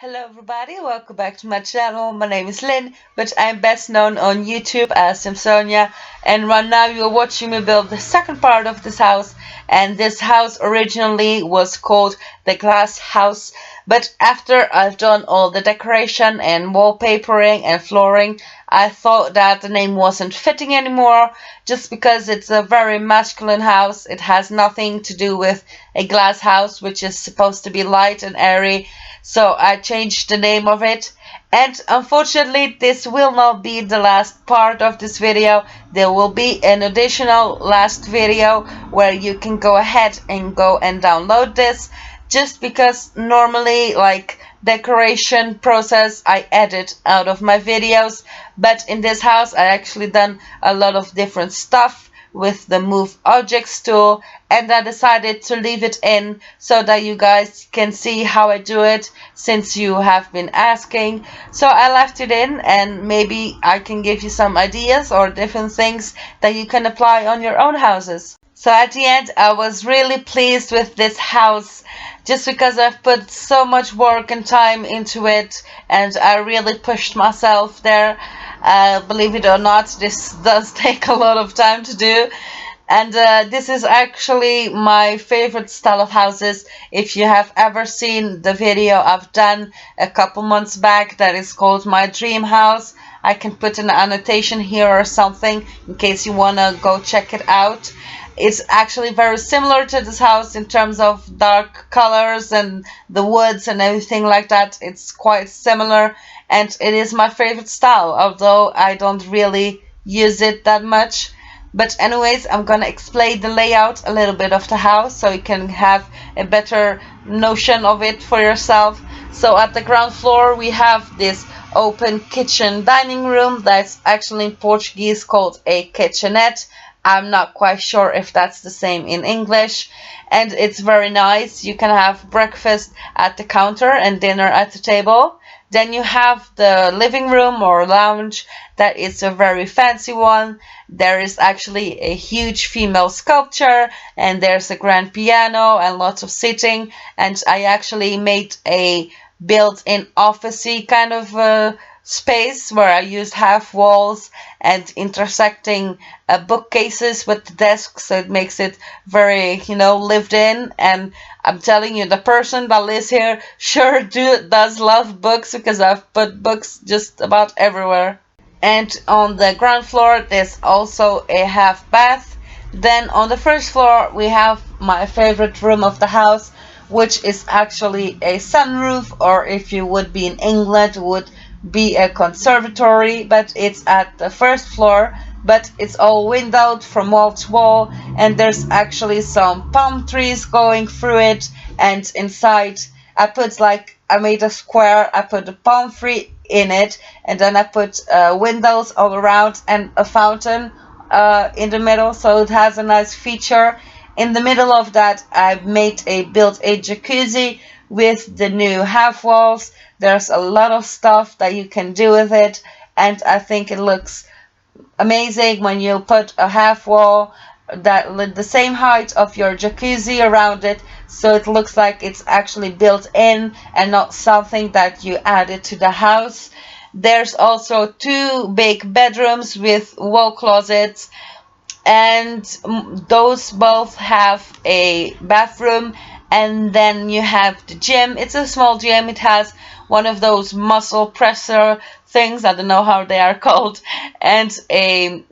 Hello everybody, welcome back to my channel. My name is Lynn, but I'm best known on YouTube as Simsonia. And right now you're watching me build the second part of this house. And this house originally was called the Glass House. But after I've done all the decoration and wallpapering and flooring, I thought that the name wasn't fitting anymore, just because it's a very masculine house. It has nothing to do with a glass house, which is supposed to be light and airy. So I changed the name of it. And unfortunately, this will not be the last part of this video. There will be an additional last video where you can go ahead and go and download this, just because normally, like, decoration process I edit out of my videos, but in this house I actually done a lot of different stuff with the move objects tool, and I decided to leave it in so that you guys can see how I do it, since you have been asking. So I left it in, and maybe I can give you some ideas or different things that you can apply on your own houses. So at the end, I was really pleased with this house, just because I've put so much work and time into it, and I really pushed myself there. Believe it or not, this does take a lot of time to do. And this is actually my favorite style of houses. If you have ever seen the video I've done a couple months back that is called My Dream House, I can put an annotation here or something in case you want to go check it out. It's actually very similar to this house in terms of dark colors and the woods and everything like that. It's quite similar, and it is my favorite style, although I don't really use it that much. But anyways, I'm gonna explain the layout a little bit of the house so you can have a better notion of it for yourself. So at the ground floor we have this open kitchen dining room that's actually in Portuguese called a kitchenette. I'm not quite sure if that's the same in English. And it's very nice. You can have breakfast at the counter and dinner at the table. Then you have the living room or lounge. That is a very fancy one. There is actually a huge female sculpture, and there's a grand piano and lots of seating. And I actually made a built-in officey kind of space where I used half walls and intersecting bookcases with the desks, so it makes it very, lived in. And I'm telling you, the person that lives here sure does love books, because I've put books just about everywhere. And on the ground floor there's also a half bath. Then on the first floor we have my favorite room of the house, which is actually a sunroof, or if you would be in England, would be a conservatory, but it's at the first floor. But it's all windowed from wall to wall, and there's actually some palm trees going through it. And inside I made a square, I put a palm tree in it, and then I put windows all around and a fountain in the middle, so it has a nice feature. In the middle of that I built a jacuzzi with the new half walls. There's a lot of stuff that you can do with it, and I think it looks amazing when you put a half wall that with the same height of your jacuzzi around it, so it looks like it's actually built in and not something that you added to the house. There's also two big bedrooms with wall closets, and those both have a bathroom. And then you have the gym. It's a small gym. It has one of those muscle presser things, I don't know how they are called, and a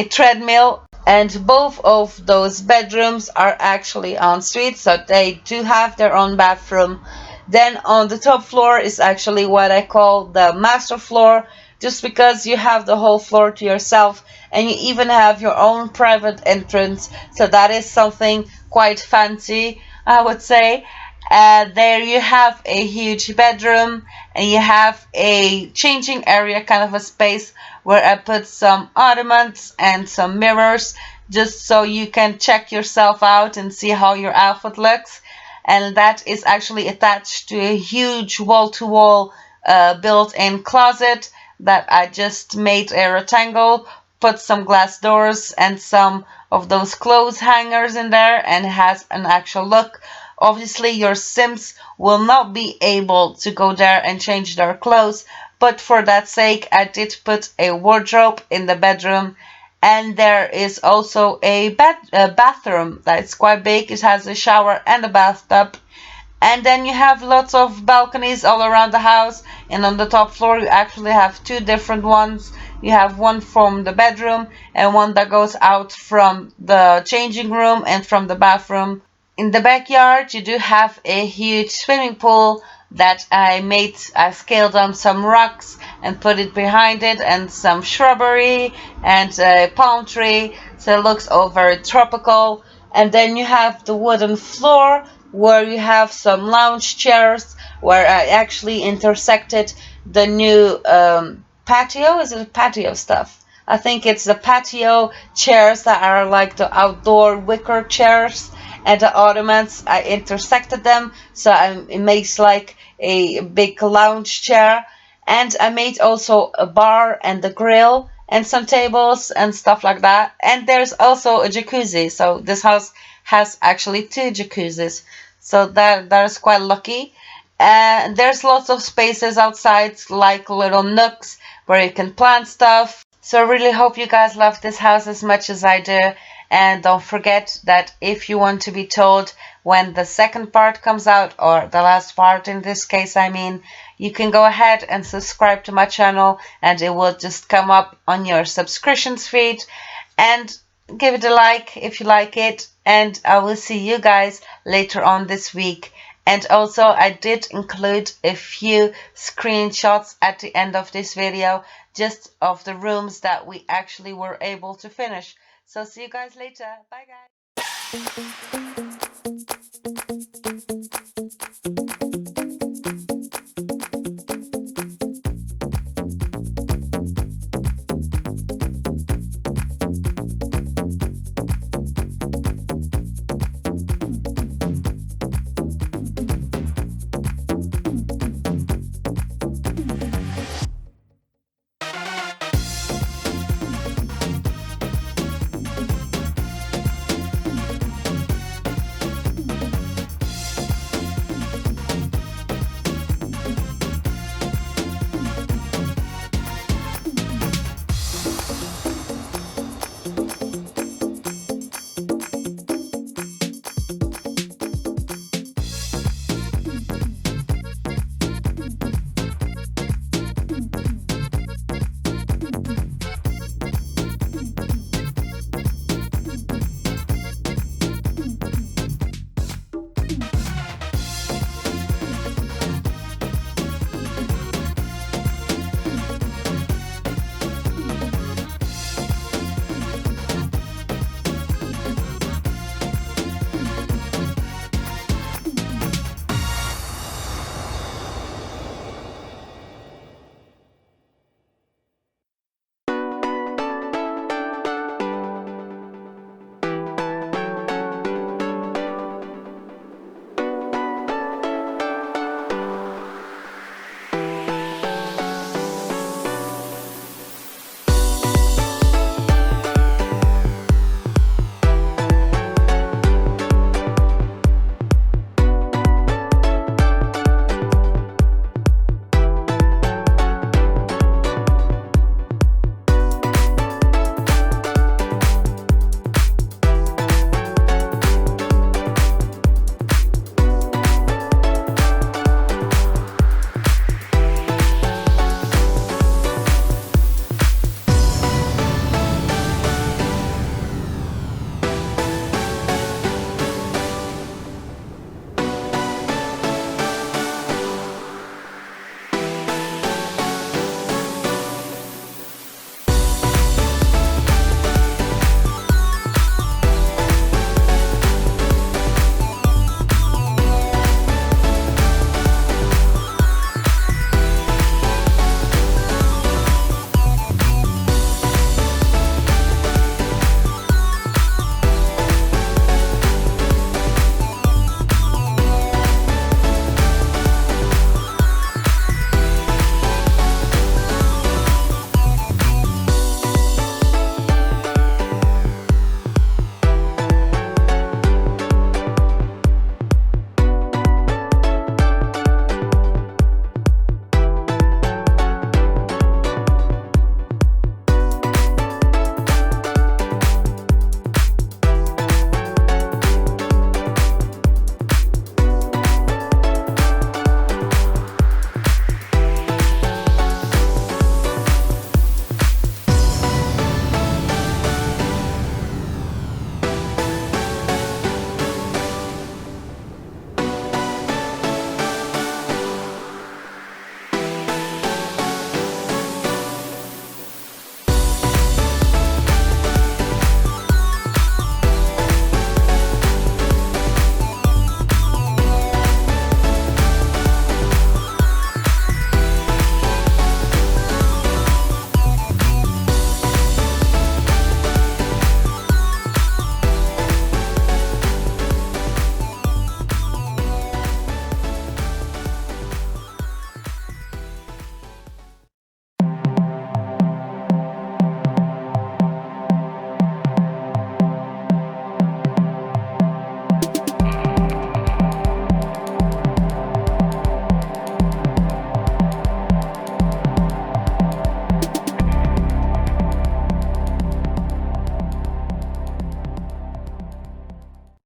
treadmill. And both of those bedrooms are actually en suite, so they do have their own bathroom. Then on the top floor is actually what I call the master floor, just because you have the whole floor to yourself, and you even have your own private entrance, so that is something quite fancy, I would say. There you have a huge bedroom, and you have a changing area, kind of a space where I put some ottomans and some mirrors, just so you can check yourself out and see how your outfit looks. And that is actually attached to a huge wall-to-wall built-in closet that I just made a rectangle, put some glass doors and some of those clothes hangers in there, and it has an actual look Obviously, your Sims will not be able to go there and change their clothes, but for that sake, I did put a wardrobe in the bedroom, and there is also a bathroom that's quite big. It has a shower and a bathtub. And then you have lots of balconies all around the house, and on the top floor you actually have two different ones. You have one from the bedroom and one that goes out from the changing room and from the bathroom. In the backyard, you do have a huge swimming pool that I made. I scaled on some rocks and put it behind it, and some shrubbery and a palm tree, so it looks all very tropical. And then you have the wooden floor where you have some lounge chairs where I actually intersected the new patio. Is it patio stuff? I think it's the patio chairs that are like the outdoor wicker chairs, and the ottomans, I intersected them, so it makes like a big lounge chair. And I made also a bar and a grill and some tables and stuff like that. And there's also a jacuzzi, so this house has actually two jacuzzis, so that is quite lucky. And there's lots of spaces outside, like little nooks where you can plant stuff. So I really hope you guys love this house as much as I do. And don't forget that if you want to be told when the second part comes out, or the last part in this case, I mean, you can go ahead and subscribe to my channel, and it will just come up on your subscriptions feed. And give it a like if you like it, and I will see you guys later on this week. And also, I did include a few screenshots at the end of this video, just of the rooms that we actually were able to finish. So see you guys later. Bye guys.